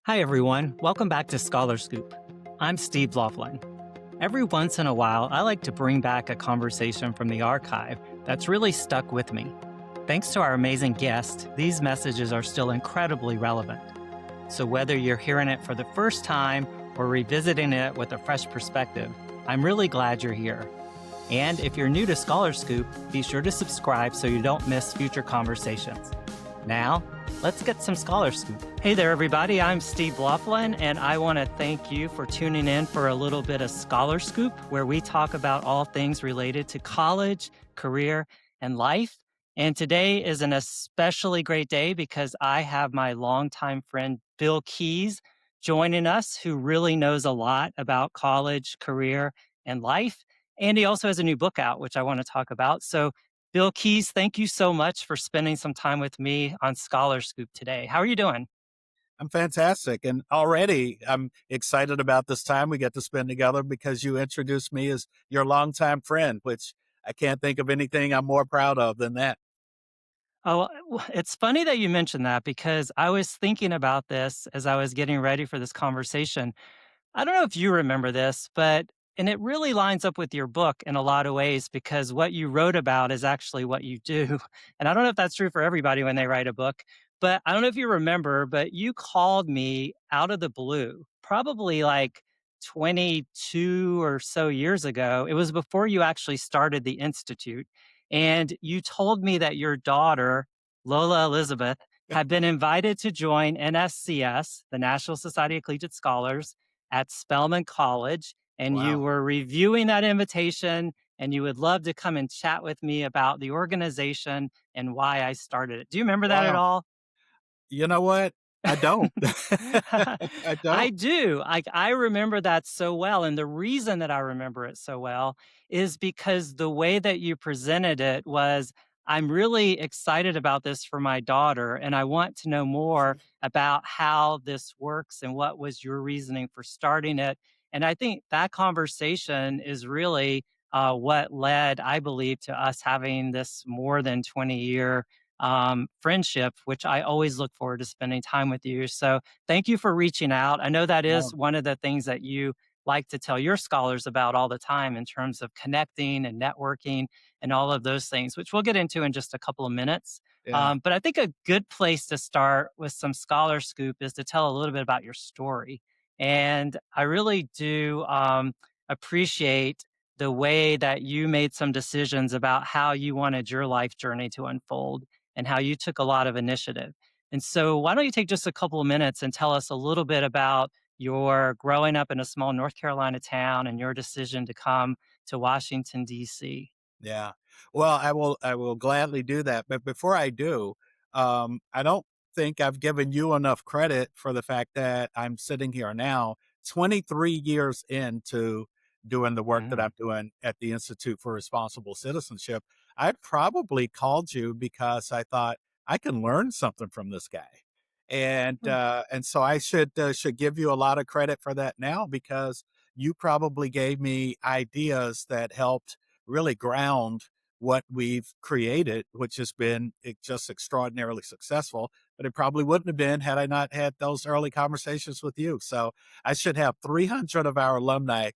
Hi, everyone. Welcome back to Scholar Scoop. I'm Steve Loflin. Every once in a while, I like to bring back a conversation from the archive that's really stuck with me. Thanks to our amazing guest, these messages are still incredibly relevant. So, whether you're hearing it for the first time or revisiting it with a fresh perspective, I'm really glad you're here. And if you're new to Scholar Scoop, be sure to subscribe so you don't miss future conversations. Now, let's get some Scholar Scoop. Hey there, everybody. I'm Steve Loflin, and I want to thank you for tuning in for a little bit of Scholar Scoop, where we talk about all things related to college, career, and life. And today is an especially great day because I have my longtime friend, Bill Keys, joining us, who really knows a lot about college, career, and life. And he also has a new book out, which I want to talk about. So, Bill Keys, thank you so much for spending some time with me on Scholar Scoop today. How are you doing? I'm fantastic. And already I'm excited about this time we get to spend together because you introduced me as your longtime friend, which I can't think of anything I'm more proud of than that. Oh, it's funny that you mentioned that because I was thinking about this as I was getting ready for this conversation. I don't know if you remember this, but and it really lines up with your book in a lot of ways because what you wrote about is actually what you do. And I don't know if that's true for everybody when they write a book, but I don't know if you remember, but you called me out of the blue, probably like 22 or so years ago. It was before you actually started the Institute. And you told me that your daughter, Lola Elizabeth, had been invited to join NSCS, the National Society of Collegiate Scholars, at Spelman College, and you Wow. were reviewing that invitation, and you would love to come and chat with me about the organization and why I started it. Do you remember that at Wow. all? You know what? I don't. I I don't. do. I remember that so well, and the reason that I remember it so well is because the way that you presented it was, "I'm really excited about this for my daughter, and I want to know more about how this works and what was your reasoning for starting it." And I think that conversation is really, what led, I believe, to us having this more than 20-year friendship, which I always look forward to spending time with you. So thank you for reaching out. I know that is No. one of the things that you like to tell your scholars about all the time in terms of connecting and networking and all of those things, which we'll get into in just a couple of minutes. Yeah. But I think a good place to start with some scholar scoop is to tell a little bit about your story. And I really do appreciate the way that you made some decisions about how you wanted your life journey to unfold and how you took a lot of initiative. And so, why don't you take just a couple of minutes and tell us a little bit about your growing up in a small North Carolina town and your decision to come to Washington, D.C.? Yeah. Well, I will gladly do that. But before I do, I don't think I've given you enough credit for the fact that I'm sitting here now, 23 years into doing the work that Mm, I'm doing at the Institute for Responsible Citizenship. I probably called you because I thought I can learn something from this guy. mm. And so I should give you a lot of credit for that now because you probably gave me ideas that helped really ground what we've created, which has been just extraordinarily successful. But it probably wouldn't have been had I not had those early conversations with you. So I should have 300 of our alumni,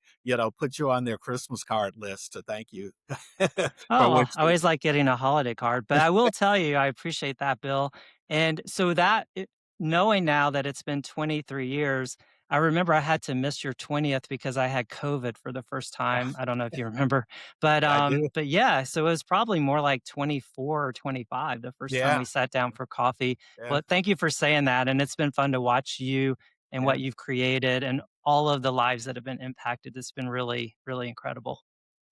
put you on their Christmas card list to thank you for Oh, what I you. always like getting a holiday card, but I will tell you, I appreciate that, Bill. And so knowing now that it's been 23 years, I remember I had to miss your 20th because I had COVID for the first time. I don't know if you remember, I do. but yeah, so it was probably more like 24 or 25 the first time we Yeah. sat down for coffee. Yeah. Well, thank you for saying that, and it's been fun to watch you and Yeah. what you've created and all of the lives that have been impacted. It's been really, really incredible.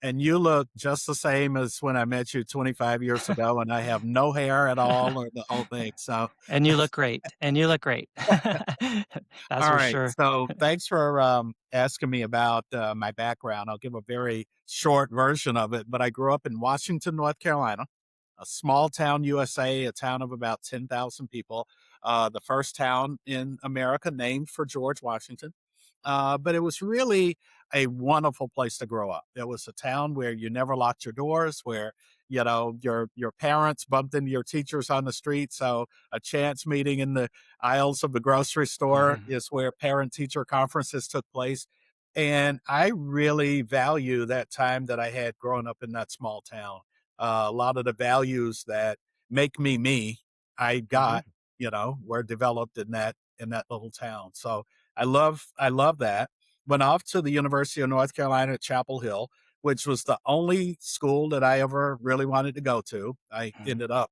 And you look just the same as when I met you 25 years ago, and I have no hair at all or the whole thing. So, And you look great, and you look great. That's all for right. sure. So, thanks for asking me about my background. I'll give a very short version of it, but I grew up in Washington, North Carolina, a small town, USA, a town of about 10,000 people, the first town in America named for George Washington. But it was really a wonderful place to grow up. It was a town where you never locked your doors, where your parents bumped into your teachers on the street. So a chance meeting in the aisles of the grocery store Mhm. is where parent teacher conferences took place. And I really value that time that I had growing up in that small town. A lot of the values that make me me, I Mhm. got, were developed in that little town. So I love that. Went off to the University of North Carolina at Chapel Hill, which was the only school that I ever really wanted to go to. I Mhm. ended up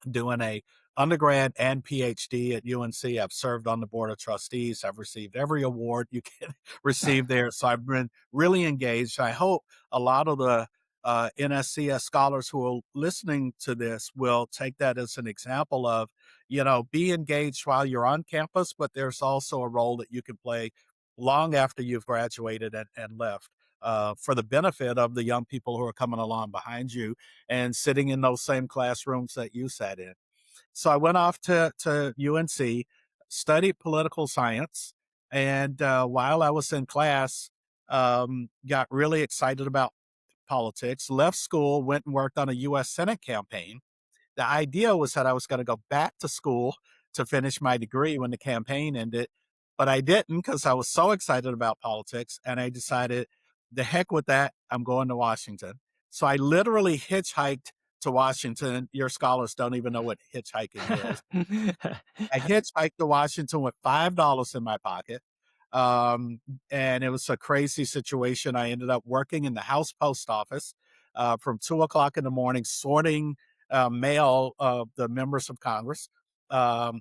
doing a undergrad and PhD at UNC. I've served on the board of trustees. I've received every award you can receive there. So I've been really engaged. I hope a lot of the NSCS scholars who are listening to this will take that as an example of, be engaged while you're on campus, but there's also a role that you can play long after you've graduated and left. For the benefit of the young people who are coming along behind you and sitting in those same classrooms that you sat in. So I went off to UNC, studied political science, and while I was in class, got really excited about politics, left school, went and worked on a US Senate campaign. The idea was that I was going to go back to school to finish my degree when the campaign ended, but I didn't because I was so excited about politics. And I decided, the heck with that, I'm going to Washington. So I literally hitchhiked to Washington. Your scholars don't even know what hitchhiking is. I hitchhiked to Washington with $5 in my pocket. Um, and it was a crazy situation. I ended up working in the House Post Office from 2 o'clock in the morning, sorting mail of the members of Congress at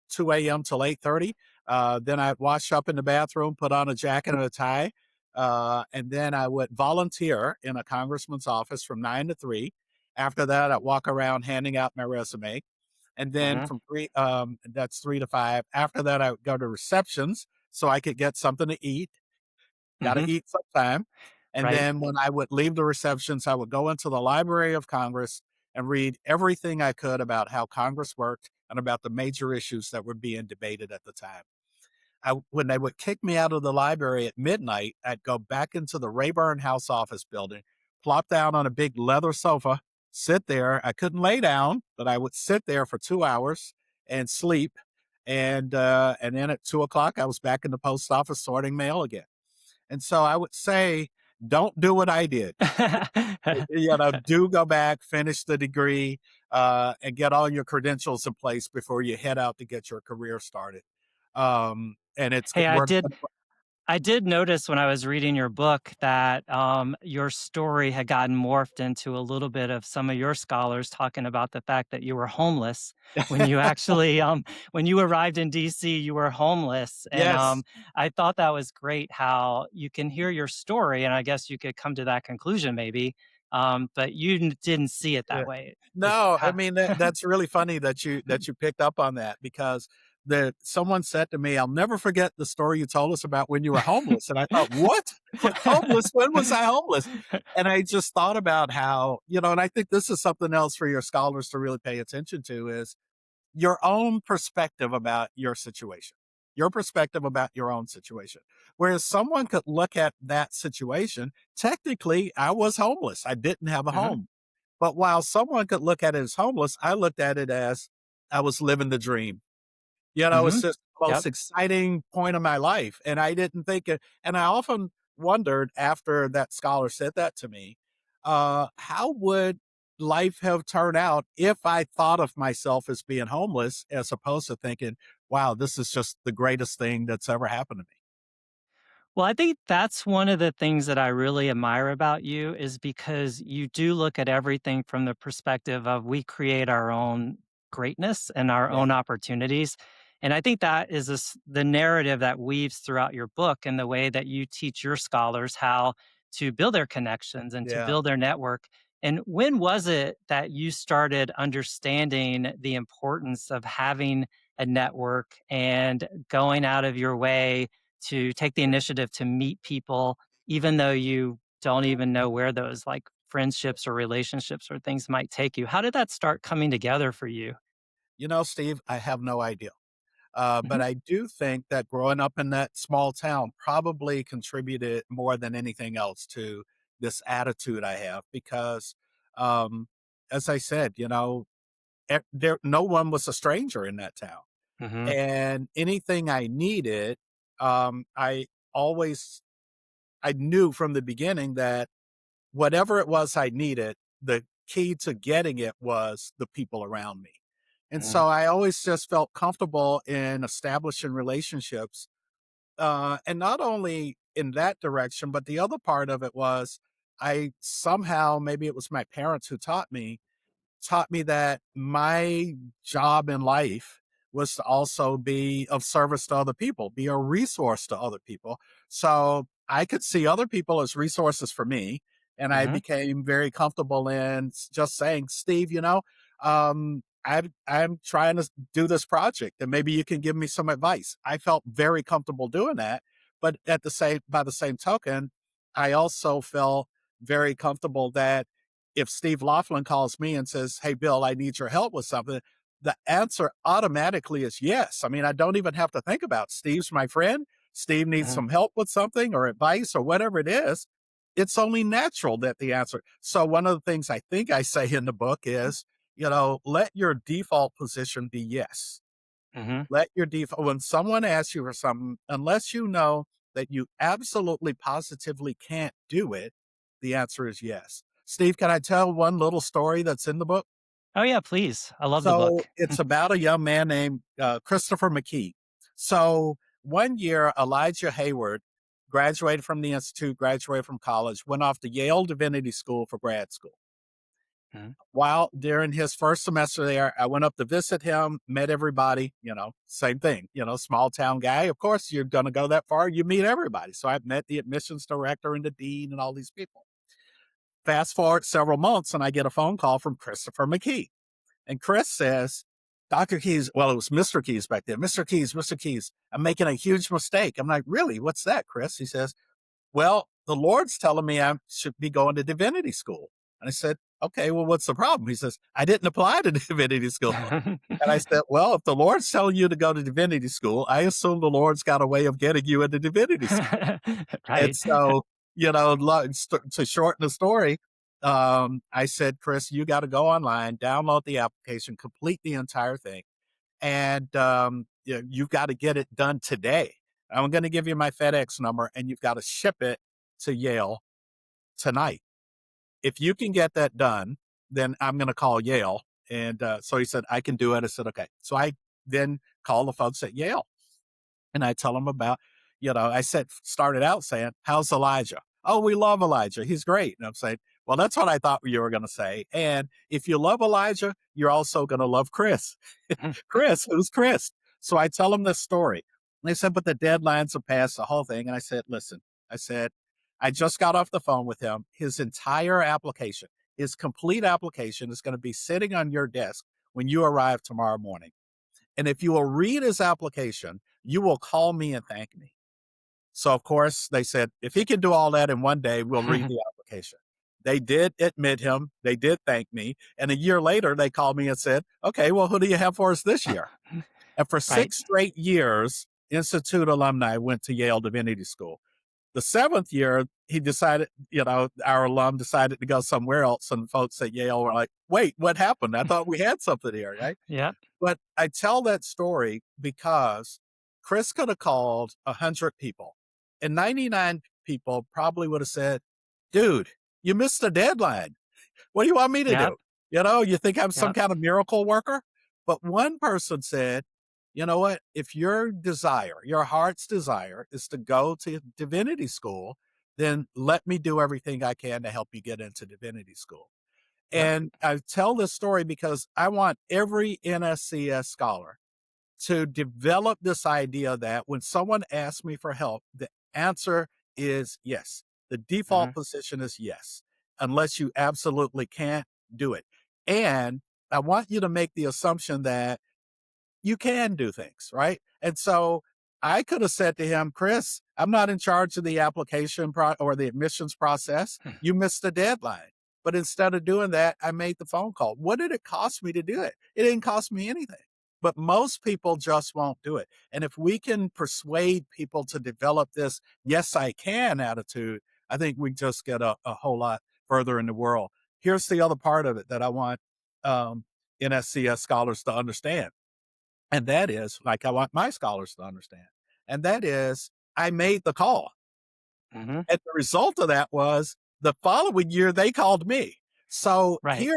2 a.m. till 8:30. Then I'd wash up in the bathroom, put on a jacket and a tie. And then I would volunteer in a congressman's office from 9 to 3. After that, I'd walk around handing out my resume. And then Mhm. from that's 3 to 5. After that, I would go to receptions so I could get something to eat. Got to Mhm. eat sometime. And Right. then when I would leave the receptions, I would go into the Library of Congress and read everything I could about how Congress worked and about the major issues that were being debated at the time. When they would kick me out of the library at midnight, I'd go back into the Rayburn House office building, plop down on a big leather sofa, sit there. I couldn't lay down, but I would sit there for 2 hours and sleep. And then at 2 o'clock, I was back in the post office sorting mail again. And so I would say, don't do what I did. Do go back, finish the degree, and get all your credentials in place before you head out to get your career started. And it's Hey, we're I did notice when I was reading your book that your story had gotten morphed into a little bit of some of your scholars talking about the fact that you were homeless when you actually when you arrived in DC, you were homeless, and Yes. I thought that was great how you can hear your story, and I guess you could come to that conclusion maybe, but you didn't see it that Yeah. way. Is No, I how, mean, that's really funny that you picked up on that because the someone said to me, "I'll never forget the story you told us about when you were homeless." And I thought, "What? Homeless? When was I homeless?" And I just thought about how, and I think this is something else for your scholars to really pay attention to is your own perspective about your perspective about your own situation. Whereas someone could look at that situation, technically, I was homeless. I didn't have a Mhm, home. But while someone could look at it as homeless, I looked at it as I was living the dream. It's mhm, just the yep. most exciting point of my life. And I didn't think it, and I often wondered after that scholar said that to me, how would life have turned out if I thought of myself as being homeless as opposed to thinking, wow, this is just the greatest thing that's ever happened to me. Well, I think that's one of the things that I really admire about you is because you do look at everything from the perspective of we create our own greatness and our Yeah. own opportunities. And I think that is the narrative that weaves throughout your book and the way that you teach your scholars how to build their connections and to Yeah. build their network. And when was it that you started understanding the importance of having a network and going out of your way to take the initiative to meet people, even though you don't even know where those like friendships or relationships or things might take you. How did that start coming together for you? Steve, I have no idea. But Mhm, I do think that growing up in that small town probably contributed more than anything else to this attitude I have because um, as I said, no one was a stranger in that town. Mhm. And anything I needed, I always I knew from the beginning that whatever it was I needed, the key to getting it was the people around me. And Mhm. so I always just felt comfortable in establishing relationships, and not only in that direction, but the other part of it was I somehow, maybe it was my parents who taught me that my job in life was to also be of service to other people, be a resource to other people. So I could see other people as resources for me. And I Mhm. became very comfortable in just saying, Steve, I'm trying to do this project and maybe you can give me some advice. I felt very comfortable doing that. But by the same token, I also felt very comfortable that if Steve Loflin calls me and says, "Hey, Bill, I need your help with something," the answer automatically is yes. I mean, I don't even have to think about it. Steve's my friend. Steve needs Mhm. some help with something or advice or whatever it is. It's only natural that the answer. So one of the things I think I say in the book is, let your default position be yes. Mhm. Let your default, when someone asks you for something, unless you know that you absolutely positively can't do it, the answer is yes. Steve, can I tell one little story that's in the book? Oh, yeah, please. I love the So book. it's about a young man named Christopher McKee. So one year, Elijah Hayward graduated from the Institute, graduated from college, went off to Yale Divinity School for grad school. Mhm. While during his first semester there, I went up to visit him, met everybody, same thing, small town guy. Of course, you're going to go that far, you meet everybody. So I met the admissions director and the dean and all these people. Fast forward several months, and I get a phone call from Christopher McKee. And Chris says, Dr. Keys, well, it was Mr. Keys back then. Mr. Keys, I'm making a huge mistake. I'm like, really? What's that, Chris? He says, well, the Lord's telling me I should be going to divinity school. And I said, okay, well, what's the problem? He says, I didn't apply to divinity school. And I said, well, if the Lord's telling you to go to divinity school, I assume the Lord's got a way of getting you into divinity school. And Right. so, to shorten the story, I said, Chris, you got to go online, download the application, complete the entire thing. And you've got to get it done today. I'm going to give you my FedEx number and you've got to ship it to Yale tonight. If you can get that done, then I'm going to call Yale. And so he said, I can do it. I said, okay. So I then call the folks at Yale and I tell them about, started out saying, how's Elijah? Oh, we love Elijah. He's great. And I'm saying, well, that's what I thought you were going to say. And if you love Elijah, you're also going to love Chris. Chris, who's Chris? So I tell them this story. And they said, but the deadlines have passed, the whole thing. And I said, listen, I said, I just got off the phone with him. His entire application, his complete application is going to be sitting on your desk when you arrive tomorrow morning. And if you will read his application, you will call me and thank me. So, of course, they said, if he can do all that in one day, we'll read the application. They did admit him. They did thank me. And a year later, they called me and said, okay, well, who do you have for us this year? And for Right. 6 straight years, Institute alumni went to Yale Divinity School. The seventh year, he decided, our alum decided to go somewhere else. And folks at Yale were like, wait, what happened? I thought we had something here, right? Yep. But I tell that story because Chris could have called 100 people, and 99 people probably would have said, dude, you missed the deadline. What do you want me to Yep. do? You think I'm some Yep. kind of miracle worker? But one person said, you know what? If your heart's desire is to go to divinity school, then let me do everything I can to help you get into divinity school. Yep. And I tell this story because I want every NSCS scholar to develop this idea that when someone asks me for help, the answer is yes. The default Mhm. position is yes, unless you absolutely can't do it. And I want you to make the assumption that you can do things, right? And so I could have said to him, Chris, I'm not in charge of the or the admissions process. You missed the deadline. But instead of doing that, I made the phone call. What did it cost me to do it? It didn't cost me anything. But most people just won't do it. And if we can persuade people to develop this, yes, I can attitude, I think we just get a whole lot further in the world. here's the other part of it that I want um, NSCS scholars to understand. And that is, like, I want my scholars to understand. And that is, I made the call. Hmm. And the result of that was the following year, they called me. So Right.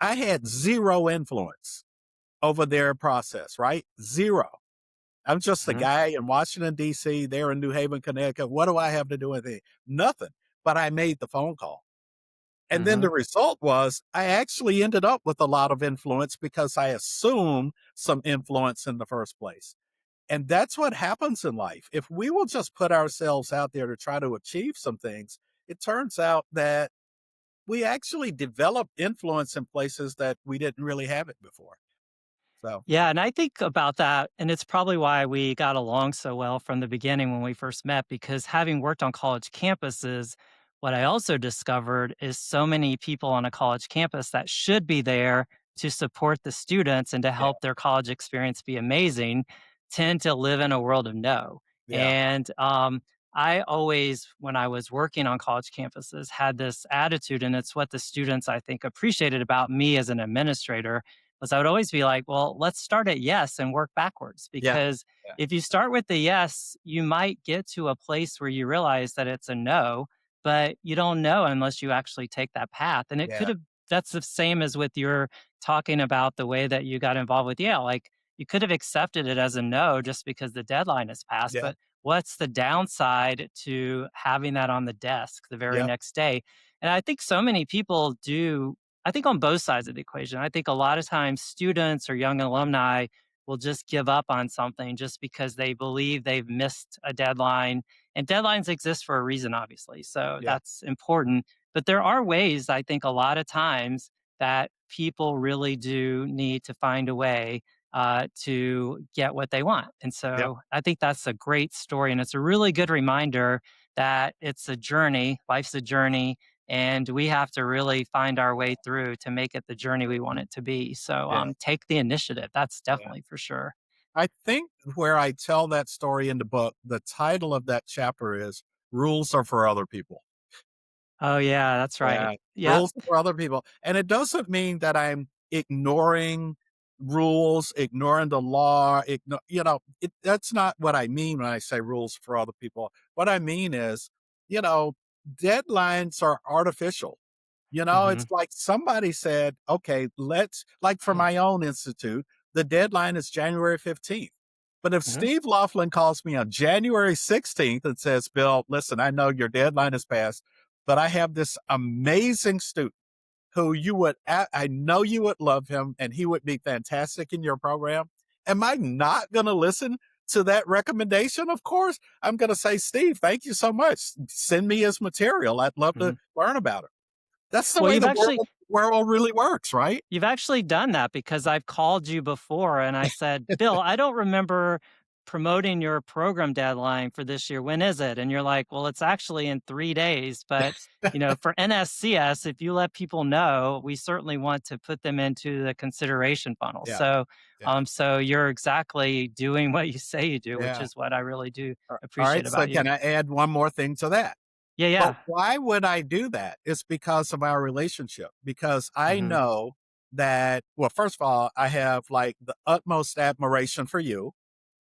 I had zero influence over their process, right? Zero. I'm just a Hmm. guy in Washington, D.C., they're in New Haven, Connecticut. What do I have to do with it? Nothing. But I made the phone call. And then Hmm. the result was I actually ended up with a lot of influence because I assumed some influence in the first place. And that's what happens in life. If we will just put ourselves out there to try to achieve some things, it turns out that we actually develop influence in places that we didn't really have it before. So, Yeah, and I think about that, and it's probably why we got along so well from the beginning when we first met, because having worked on college campuses, what I also discovered is so many people on a college campus that should be there to support the students and to yeah, help their college experience be amazing tend to live in a world of no. yeah, And I always, when I was working on college campuses, had this attitude, and it's what the students I think appreciated about me as an administrator was I would always be like, well, let's start at yes and work backwards. yeah, Because yeah, if you start with the yes, you might get to a place where you realize that it's a no, but you don't know unless you actually take that path. And it could yeah, have, that's the same as with your talking about the way that you got involved with Yale. Like you could have accepted it as a no just because the deadline has passed. yeah, But what's the downside to having that on the desk the very yeah, next day? And I think so many people do I think on both sides of the equation. I think a lot of times students or young alumni will just give up on something just because they believe they've missed a deadline. And deadlines exist for a reason, obviously. So yeah, that's important. But there are ways, I think, a lot of times that people really do need to find a way to get what they want. And yeah, so I think that's a great story. And it's a really good reminder that it's a journey, life's a journey, and we have to really find our way through to make it the journey we want it to be. So yeah, take the initiative. That's yeah. definitely for sure. I think where I tell that story in the book, the title of that chapter is Rules Are for Other People. Oh yeah, that's right. Yeah, Yep. rules for other people, and it doesn't mean that I'm ignoring rules, ignoring the law, that's not what I mean when I say rules for other people. What I mean is, you know, deadlines are artificial. Hmm. It's like somebody said, "Okay, let's," like, for my own institute, the deadline is January 15th. But if Hmm. Steve Loflin calls me on January 16th and says, "Bill, listen, I know your deadline is passed, but I have this amazing student who I know you would love him and he would be fantastic in your program." Am I not going to listen to that recommendation? Of course, I'm going to say, "Steve, thank you so much. Send me his material. I'd love to Hmm. learn about it." That's the Well, way the world really works, right? you've actually done that because I've called you before and I said, Bill, I don't remember promoting your program deadline for this year. When is it? And you're like, well, it's actually in 3 days. But, for NSCS, if you let people know, we certainly want to put them into the consideration funnel. Yeah, So, yeah, so you're exactly doing what you say you do, which yeah. is what I really do All appreciate right, so about you. can I add one more thing to that? Yeah. But Yeah. why would I do that? It's because of our relationship, because I Hmm. know that, well, first of all, I have, like, the utmost admiration for you,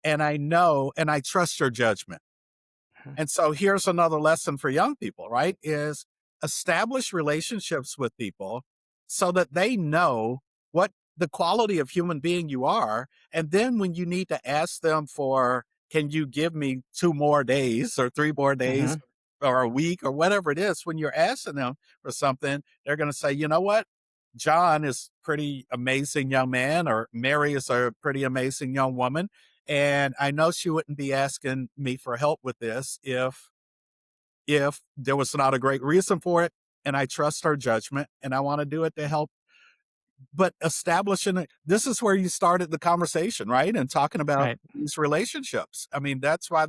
and I know and I trust your judgment. And so here's another lesson for young people, right? Is establish relationships with people so that they know what the quality of human being you are. And then when you need to ask them for, can you give me 2 more days or 3 more days Hmm. or a week or whatever it is, when you're asking them for something, they're going to say, you know what? John is pretty amazing young man, or Mary is a pretty amazing young woman. And I know she wouldn't be asking me for help with this if there was not a great reason for it. And I trust her judgment and I want to do it to help. But establishing it, this is where you started the conversation, right? And talking about Right. these relationships. I mean, that's why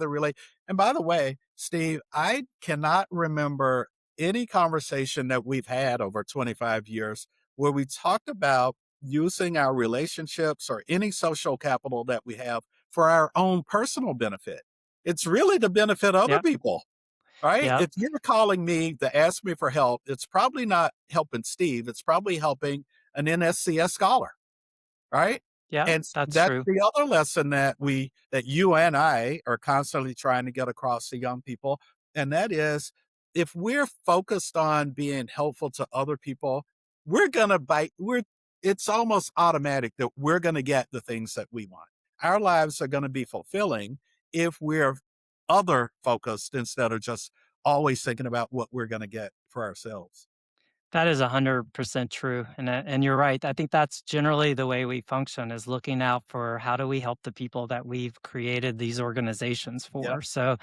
and by the way, Steve, I cannot remember any conversation that we've had over 25 years where we talked about using our relationships or any social capital that we have for our own personal benefit. It's really to benefit other Yep. people. right? Yep. If you're calling me to ask me for help, it's probably not helping Steve. It's probably helping an NSCS scholar, right? Yep. And That's that's true. the other lesson that you and I are constantly trying to get across to young people, and that is if we're focused on being helpful to other people, we're gonna bite. We're It's almost automatic that we're gonna get the things that we want. Our lives are gonna be fulfilling if we're other focused instead of just always thinking about what we're gonna get for ourselves. That is 100% true, and you're right. I think that's generally the way we function is looking out for how do we help the people that we've created these organizations Yep. for. So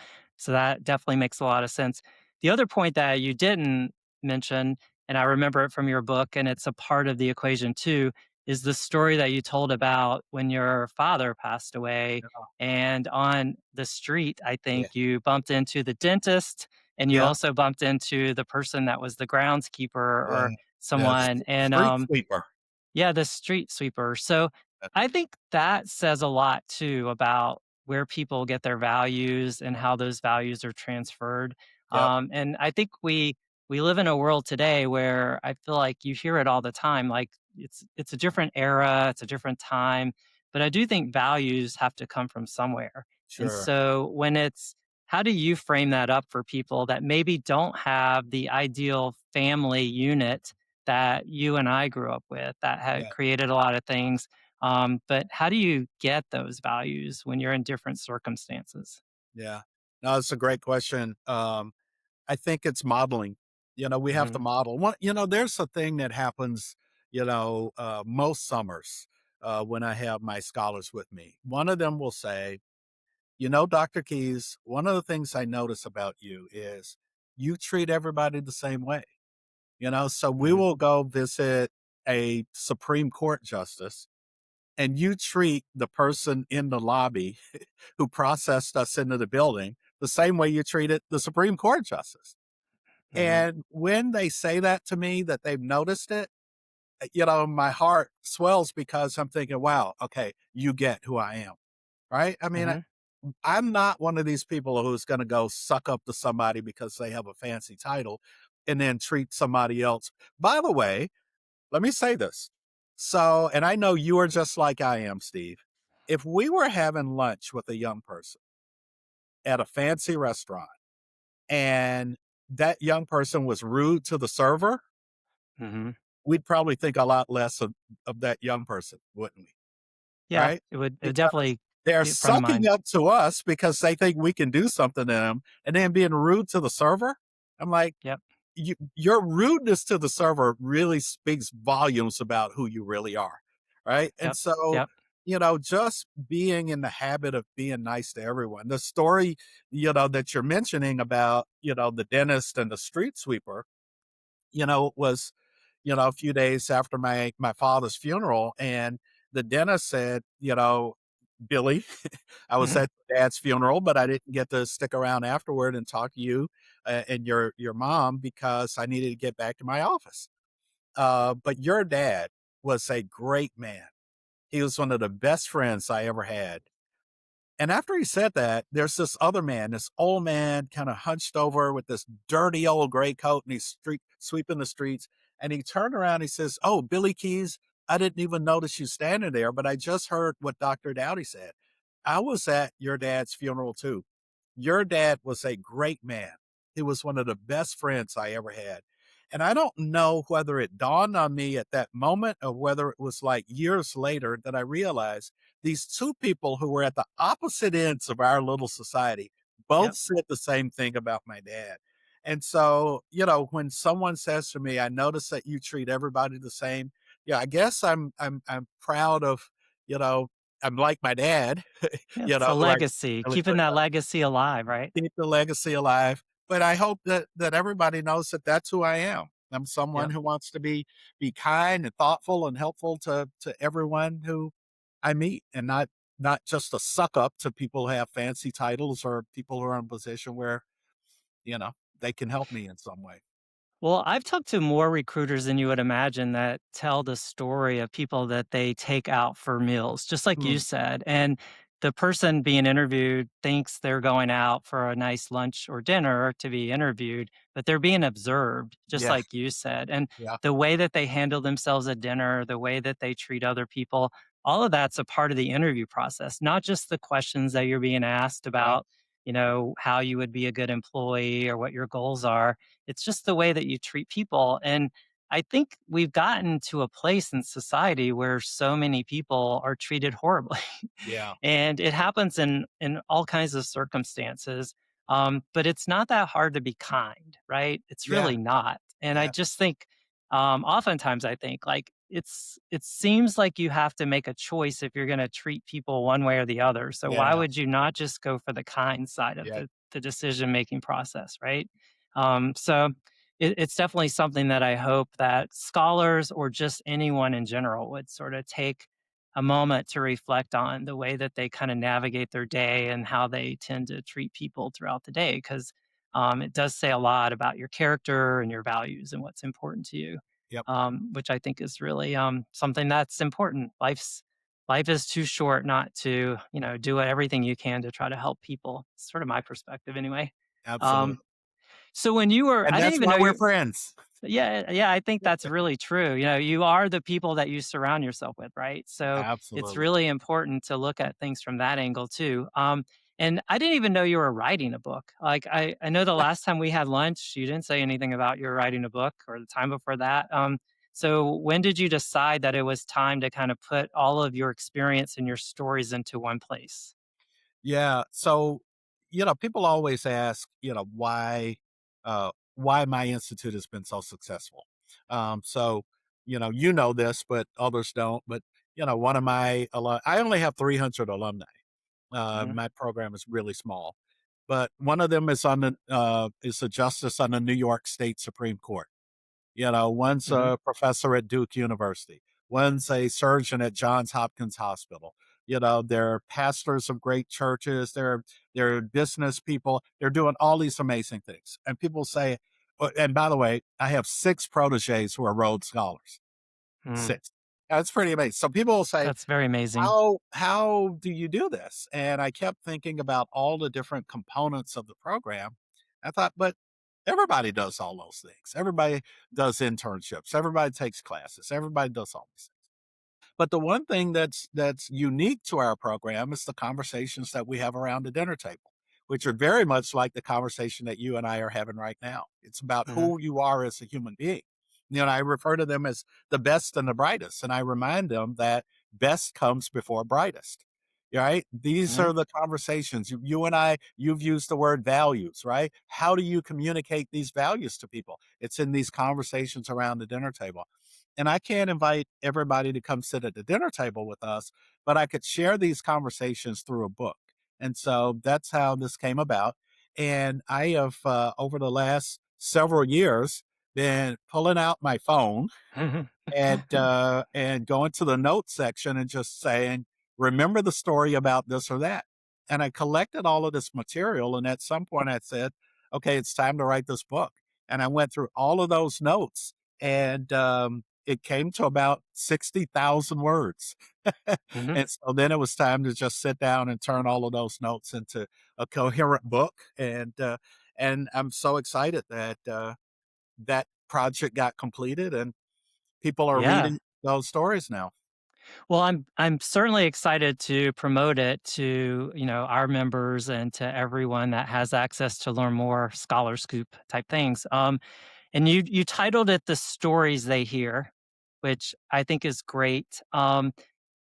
that definitely makes a lot of sense. The other point that you didn't mention, and I remember it from your book, and it's a part of the equation too, is the story that you told about when your father passed away. Yeah. And on the street, I Yeah. think you bumped into the dentist and you Yeah. also bumped into the person that was the groundskeeper Yeah. or Yeah. someone, and, Street sweeper. yeah, the street sweeper. So I think that says a lot too about where people get their values and how those values are transferred. Yep. And I think we live in a world today where I feel like you hear it all the time. Like it's a different era, it's a different time, but I do think values have to come from somewhere. And Sure. so when it's how do you frame that up for people that maybe don't have the ideal family unit that you and I grew up with that had Yeah. created a lot of things. But how do you get those values when you're in different circumstances? Yeah. No, it's a great question. I think it's modeling. We have to Hmm. model. There's a thing that happens, most summers when I have my scholars with me. One of them will say, Dr. Keys, one of the things I notice about you is you treat everybody the same way. So we Hmm. will go visit a Supreme Court justice and you treat the person in the lobby who processed us into the building the same way you treated the Supreme Court justice. Hmm. And when they say that to me, that they've noticed it, my heart swells because I'm thinking, wow, okay, you get who I am, right? I mean, Hmm. I'm not one of these people who's going to go suck up to somebody because they have a fancy title and then treat somebody else. By the way, let me say this. So, and I know you are just like I am, Steve. If we were having lunch with a young person at a fancy restaurant and that young person was rude to the server, Hmm. we'd probably think a lot less of that young person, wouldn't we? Yeah, Right? it would Because definitely they're be front of sucking mind. up to us because they think we can do something to them and then being rude to the server. I'm like, Yep, your rudeness to the server really speaks volumes about who you really are. Right. And yep, so, yep, just being in the habit of being nice to everyone. The story, that you're mentioning about, the dentist and the street sweeper, was, a few days after my father's funeral. And the dentist said, Billy, I was mhm, at dad's funeral, but I didn't get to stick around afterward and talk to you and your mom because I needed to get back to my office. But your dad was a great man. He was one of the best friends I ever had. And after he said that, there's this other man, this old man, kind of hunched over with this dirty old gray coat, and he's sweeping the streets. And he turned around, and he says, "Oh, Billy Keys, I didn't even notice you standing there, but I just heard what Dr. Dowdy said. I was at your dad's funeral too. Your dad was a great man. He was one of the best friends I ever had." And I don't know whether it dawned on me at that moment or whether it was like years later that I realized these two people who were at the opposite ends of our little society both yep. said the same thing about my dad. And so, when someone says to me, "I notice that you treat everybody the same," yeah, I guess I'm proud of, you know, I'm like my dad, Yeah, it's a who I legacy, really keeping look that up, legacy alive, right? keep the legacy alive. But I hope that everybody knows that that's who I am. I'm someone Yep. who wants to be kind and thoughtful and helpful to everyone who I meet, and not just a suck up to people who have fancy titles or people who are in a position where, you know, they can help me in some way. Well, I've talked to more recruiters than you would imagine that tell the story of people that they take out for meals, just like you Mm, said. And the person being interviewed thinks they're going out for a nice lunch or dinner to be interviewed, but they're being observed, just Yeah. like you said. And Yeah. the way that they handle themselves at dinner, the way that they treat other people, all of that's a part of the interview process, not just the questions that you're being asked Yeah. about, how you would be a good employee or what your goals are. It's just the way that you treat people. And I think we've gotten to a place in society where so many people are treated horribly. Yeah. And it happens in all kinds of circumstances. But it's not that hard to be kind, right? It's Yeah. really not. And I Yeah. just think, oftentimes I think like it seems like you have to make a choice if you're going to treat people one way or the other. So why Yeah. would you not just go for the kind side of Yeah. the decision making process, right? So it's definitely something that I hope that scholars or just anyone in general would sort of take a moment to reflect on the way that they kind of navigate their day and how they tend to treat people throughout the day. Because it does say a lot about your character and your values and what's important to you, Yep. which I think is really something that's important. Life is too short not to do everything you can to try to help people. It's sort of my perspective, anyway. Absolutely. Um, so when you were, And I didn't that's even why know we're you. friends. Yeah, yeah, I think that's really true. You are the people that you surround yourself with, right? So it's Absolutely. really important to look at things from that angle too. And I didn't even know you were writing a book. Like I know the last time we had lunch, you didn't say anything about you writing a book or the time before that. So when did you decide that it was time to kind of put all of your experience and your stories into one place? Yeah. So, people always ask, why my institute has been so successful. So, this, but others don't. But, one of my, I only have 300 alumni. Mhm, My program is really small, but one of them is a justice on the New York State Supreme Court. One's mhm, a professor at Duke University, one's a surgeon at Johns Hopkins Hospital. They're pastors of great churches, they're business people, they're doing all these amazing things. And people say, and by the way, I have 6 proteges who are Rhodes Scholars. mm. 6. That's pretty amazing. So people will say, That's very amazing. how do you do this? And I kept thinking about all the different components of the program. I thought, but everybody does all those things. Everybody does internships. Everybody takes classes. Everybody does all these things. But the one thing that's unique to our program is the conversations that we have around the dinner table, which are very much like the conversation that you and I are having right now. It's about Mhm, who you are as a human being. I refer to them as the best and the brightest, and I remind them that best comes before brightest. Right? These mhm, are the conversations. You and I, you've used the word values, right? How do you communicate these values to people? It's in these conversations around the dinner table. And I can't invite everybody to come sit at the dinner table with us, but I could share these conversations through a book. And so that's how this came about. And I have, over the last several years, been pulling out my phone mhm. and going to the notes section and just saying, remember the story about this or that. And I collected all of this material. And at some point I said, okay, it's time to write this book. And I went through all of those notes and it came to about 60,000 words. Mhm. And so then it was time to just sit down and turn all of those notes into a coherent book. And I'm so excited that that project got completed and people are Yeah. reading those stories now. Well, I'm certainly excited to promote it to, our members and to everyone that has access to learn more Scholar Scoop type things. And you titled it "The Stories They Hear," which I think is great.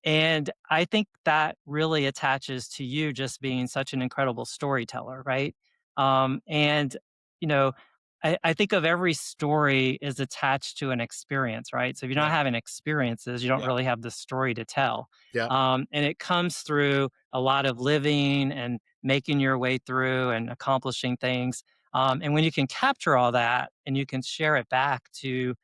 And I think that really attaches to you just being such an incredible storyteller, right? And, you know, I think of every story is attached to an experience, right? So if you're not Yeah, having experiences, you don't yeah, really have the story to tell. yeah, And it comes through a lot of living and making your way through and accomplishing things. And when you can capture all that and you can share it back to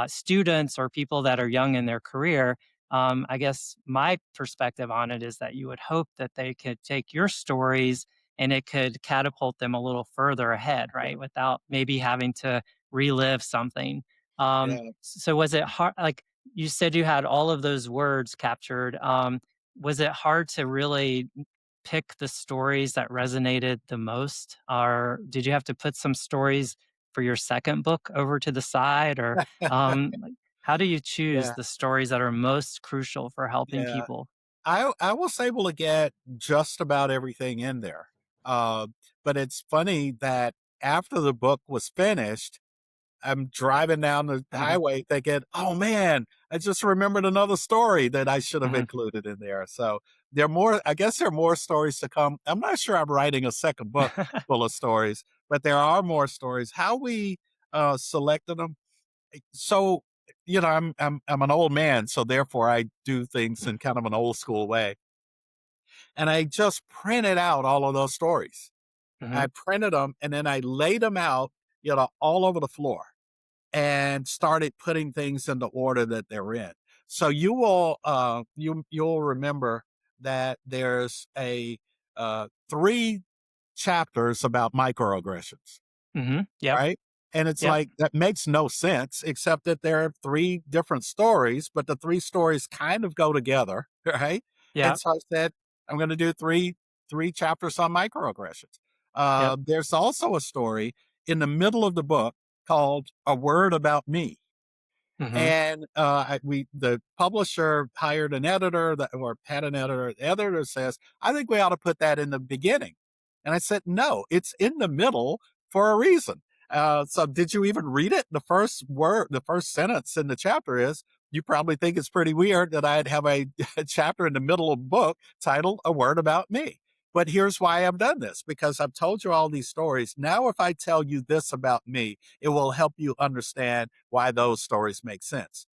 students or people that are young in their career, I guess my perspective on it is that you would hope that they could take your stories and it could catapult them a little further ahead, yeah, right? Without maybe having to relive something. yeah. So was it hard? Like you said, you had all of those words captured. Was it hard to really? pick the stories that resonated the most? Or did you have to put some stories for your second book over to the side? Or like, how do you choose Yeah, the stories that are most crucial for helping yeah. people? I was able to get just about everything in there. Uh, but it's funny that after the book was finished, I'm driving down the Hmm. highway thinking, "Oh, man, I just remembered another story that I should have Hmm. included in there." So, I guess there are more stories to come. I'm not sure I'm writing a second book full of stories, but there are more stories. How we, selected them, so, I'm an old man, so therefore I do things in kind of an old school way, and I just printed out all of those stories. Hmm. I printed them, and then I laid them out, all over the floor, and started putting things in the order that they're in. So you'll remember that there's a 3 chapters about microaggressions, Hmm. Yep. right? And it's Yep. like that makes no sense except that there are 3 different stories, but the 3 stories kind of go together, right? And Yep. so I said, I'm going to do 3 chapters on microaggressions. Yep. There's also a story in the middle of the book called A Word About Me. Hmm. And, the publisher hired an editor or had an editor. The editor says, "I think we ought to put that in the beginning." And I said, "No, it's in the middle for a reason." So did you even read it? The first sentence in the chapter is, you probably think it's pretty weird that I'd have a, a chapter in the middle of a book titled A Word About Me. But here's why I've done this, because I've told you all these stories. Now, if I tell you this about me, it will help you understand why those stories make sense.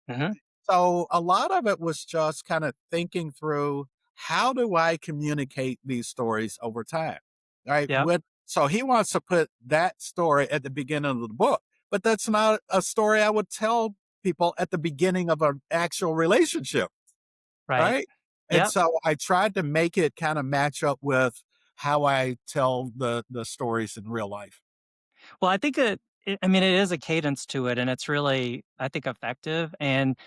Hmm. So a lot of it was just kind of thinking through, how do I communicate these stories over time? Right. Yep. So he wants to put that story at the beginning of the book, but that's not a story I would tell people at the beginning of an actual relationship. Right. Right. And Yep. so I tried to make it kind of match up with how I tell the stories in real life. Well, I think I mean, it is a cadence to it, and it's really, I think, effective. And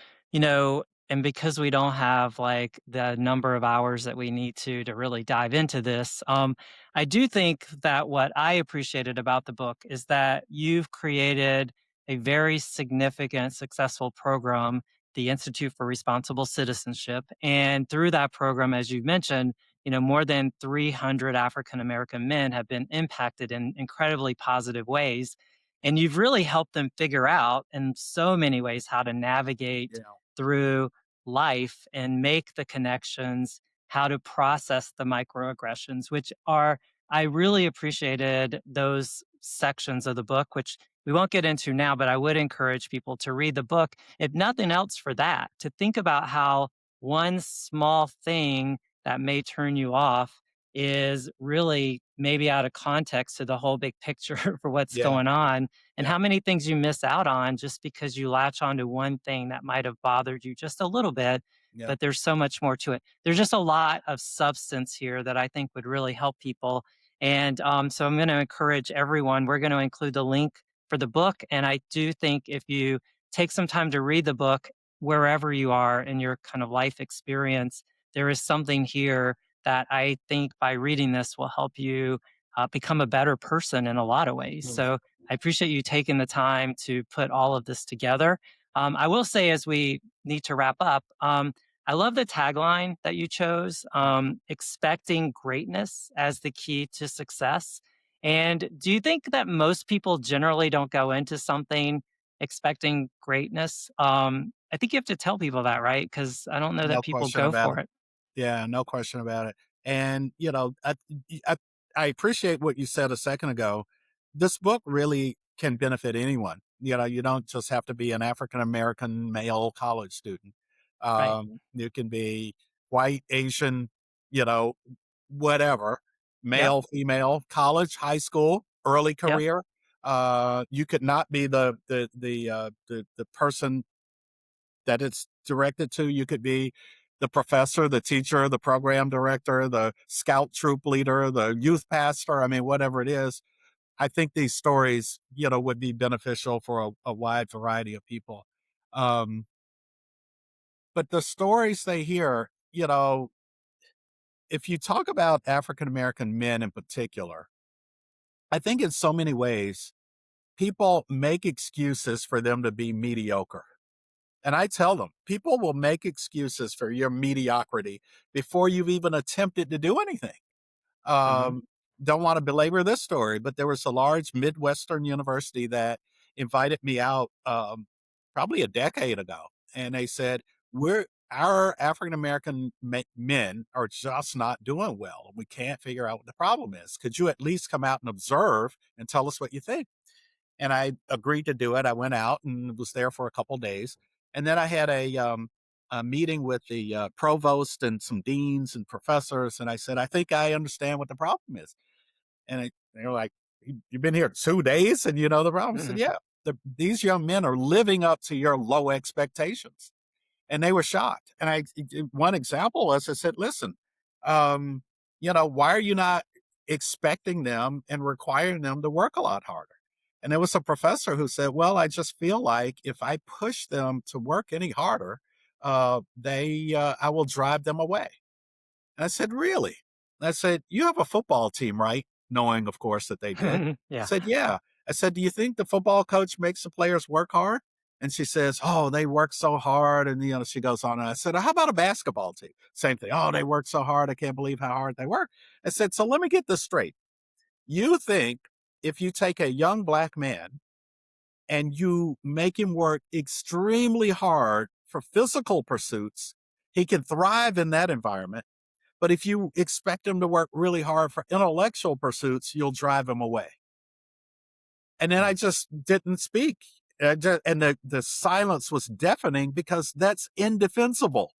and because we don't have like the number of hours that we need to really dive into this, I do think that what I appreciated about the book is that you've created a very significant, successful program, the Institute for Responsible Citizenship, and through that program, as you mentioned, more than 300 African American men have been impacted in incredibly positive ways. And you've really helped them figure out in so many ways how to navigate Yeah. through life and make the connections, how to process the microaggressions, which are, I really appreciated those sections of the book, which we won't get into now, but I would encourage people to read the book, if nothing else for that, to think about how one small thing that may turn you off is really maybe out of context to the whole big picture for what's Yeah. going on, and Yeah. how many things you miss out on just because you latch onto one thing that might have bothered you just a little bit, Yeah. but there's so much more to it. There's just a lot of substance here that I think would really help people. And so I'm going to encourage everyone, we're going to include the link for the book. And I do think if you take some time to read the book, wherever you are in your kind of life experience, there is something here that I think by reading this will help you become a better person in a lot of ways. Mm. So I appreciate you taking the time to put all of this together. I will say, as we need to wrap up, I love the tagline that you chose, expecting greatness as the key to success. And do you think that most people generally don't go into something expecting greatness? I think you have to tell people that, right? Because I don't know that No people question go about for it. it. Yeah, no question about it. And, I I appreciate what you said a second ago. This book really can benefit anyone. You don't just have to be an African American male college student. Right. You can be white, Asian, you know, whatever, Yep. male, female, college, high school, early Yep. career. You could not be the person that it's directed to. You could be the professor, the teacher, the program director, the scout troop leader, the youth pastor. I mean, whatever it is, I think these stories, would be beneficial for a wide variety of people. Um, but the stories they hear, if you talk about African American men in particular, I think in so many ways, people make excuses for them to be mediocre. And I tell them, people will make excuses for your mediocrity before you've even attempted to do anything. Hmm. Um, don't want to belabor this story, but there was a large Midwestern university that invited me out probably a decade ago. And they said, our African American men are just not doing well. We can't figure out what the problem is. Could you at least come out and observe and tell us what you think? And I agreed to do it. I went out and was there for a couple days, and then I had a meeting with the provost and some deans and professors, and I said, "I think I understand what the problem is." And they were like, "You've been here 2 days, and you know the problem?" I said, Hmm. "Yeah, these young men are living up to your low expectations." And they were shocked. And one example was, I said, listen, um, why are you not expecting them and requiring them to work a lot harder? And there was a professor who said, well, I just feel like if I push them to work any harder, I will drive them away. And I said, really? And I said, you have a football team, right? Knowing, of course, that they did. I Yeah. said, yeah. I said, do you think the football coach makes the players work hard? And she says, oh, they work so hard. And, she goes on. And I said, how about a basketball team? Same thing. Oh, they work so hard. I can't believe how hard they work. I said, so let me get this straight. You think if you take a young black man and you make him work extremely hard for physical pursuits, he can thrive in that environment. But if you expect him to work really hard for intellectual pursuits, you'll drive him away. And then I Mm. just didn't speak. And the silence was deafening because that's indefensible,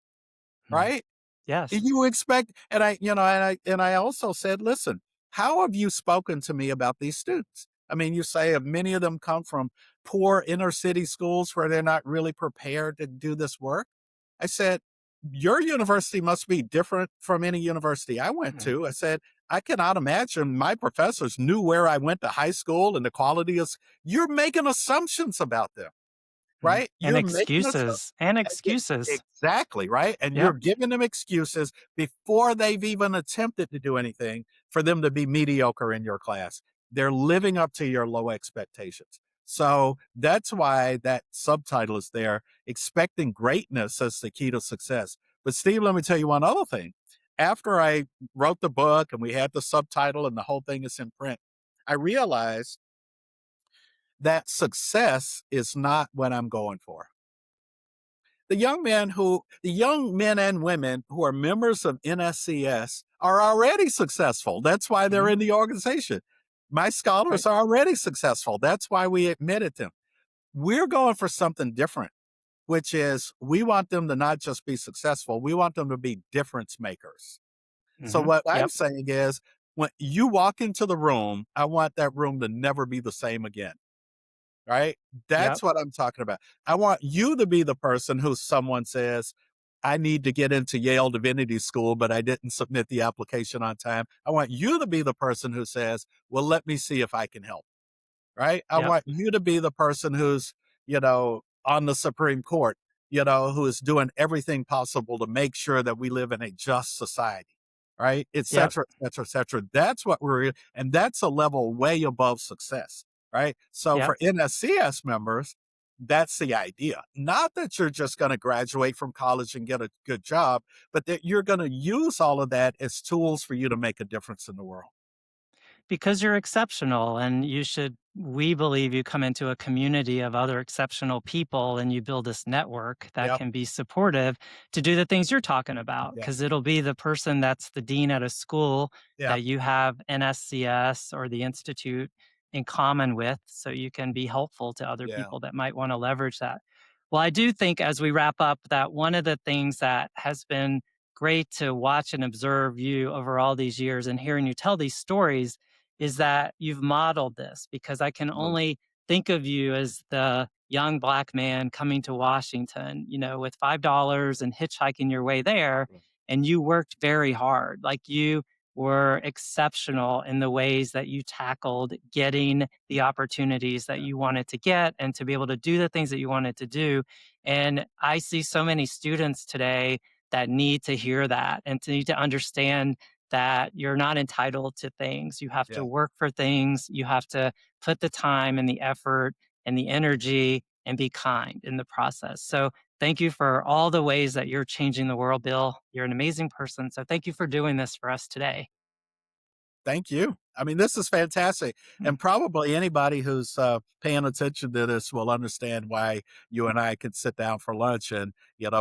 Mhm. right? Yes. You expect, and I also said, listen, how have you spoken to me about these students? I mean, you say many of them come from poor inner city schools where they're not really prepared to do this work. I said, your university must be different from any university I went Mhm. to. I said, I cannot imagine my professors knew where I went to high school and the quality of, you're making assumptions about them. Mhm. Right? And You're making us excuses, and e excuses. exactly, right? And you're Yep. giving them excuses before they've even attempted to do anything for them to be mediocre in your class. They're living up to your low expectations. So that's why that subtitle is there, expecting greatness as the key to success. But Steve, let me tell you one other thing. After I wrote the book and we had the subtitle and the whole thing is in print, I realized that success is not what I'm going for. The young men and women who are members of NSCS are already successful. That's why they're Mhm. in the organization. My Right. scholars are already successful. That's why we admitted them. We're going for something different, which is we want them to not just be successful, we want them to be difference makers. So Mhm. what I'm Yep. saying is when you walk into the room, I want that room to never be the same again. Right? Yep. That's what I'm talking about. I want you to be the person who someone says, I need to get into Yale Divinity School, but I didn't submit the application on time. I want you to be the person who says, well, let me see if I can help. Right? I Yep. want you to be the person who's, on the Supreme Court, who is doing everything possible to make sure that we live in a just society. Right? Et Yep. cetera, et cetera, et cetera. That's what and that's a level way above success. Right? So Yep. for NSCS members, that's the idea. Not that you're just going to graduate from college and get a good job, but that you're going to use all of that as tools for you to make a difference in the world. Because you're exceptional, and we believe you come into a community of other exceptional people and you build this network that Yep. can be supportive to do the things you're talking about. Yeah. Because it'll be the person that's the dean at a school Yeah. that you have NSCS or the institute in common with, so you can be helpful to other Yeah. people that might want to leverage that. Well, I do think as we wrap up that one of the things that has been great to watch and observe you over all these years and hearing you tell these stories is that you've modeled this, because I can Absolutely. only think of you as the young black man coming to Washington, with $5 and hitchhiking your way there. And you worked very hard. Like, you were exceptional in the ways that you tackled getting the opportunities that Yeah. you wanted to get and to be able to do the things that you wanted to do. And I see so many students today that need to hear that and to need to understand that you're not entitled to things. You have to Yeah. work for things. You have to put the time and the effort and the energy and be kind in the process. So thank you for all the ways that you're changing the world, Bill. You're an amazing person. So thank you for doing this for us today. Thank you. I mean, this is fantastic. And probably anybody who's paying attention to this will understand why you and I could sit down for lunch and,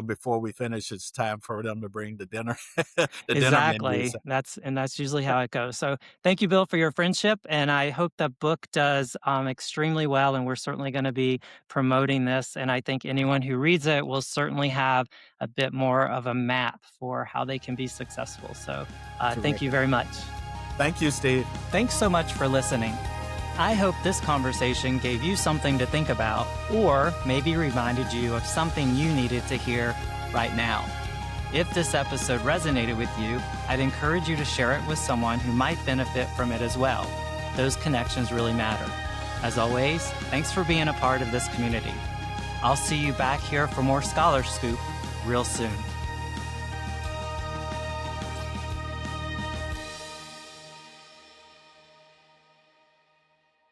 before we finish, it's time for them to bring the dinner, the dinner menus. Exactly. That's usually how it goes. So thank you, Bill, for your friendship, and I hope the book does extremely well. And we're certainly going to be promoting this. And I think anyone who reads it will certainly have a bit more of a map for how they can be successful. So thank you Terrific. very much. Thank you, Steve. Thanks so much for listening. I hope this conversation gave you something to think about, or maybe reminded you of something you needed to hear right now. If this episode resonated with you, I'd encourage you to share it with someone who might benefit from it as well. Those connections really matter. As always, thanks for being a part of this community. I'll see you back here for more Scholar Scoop real soon.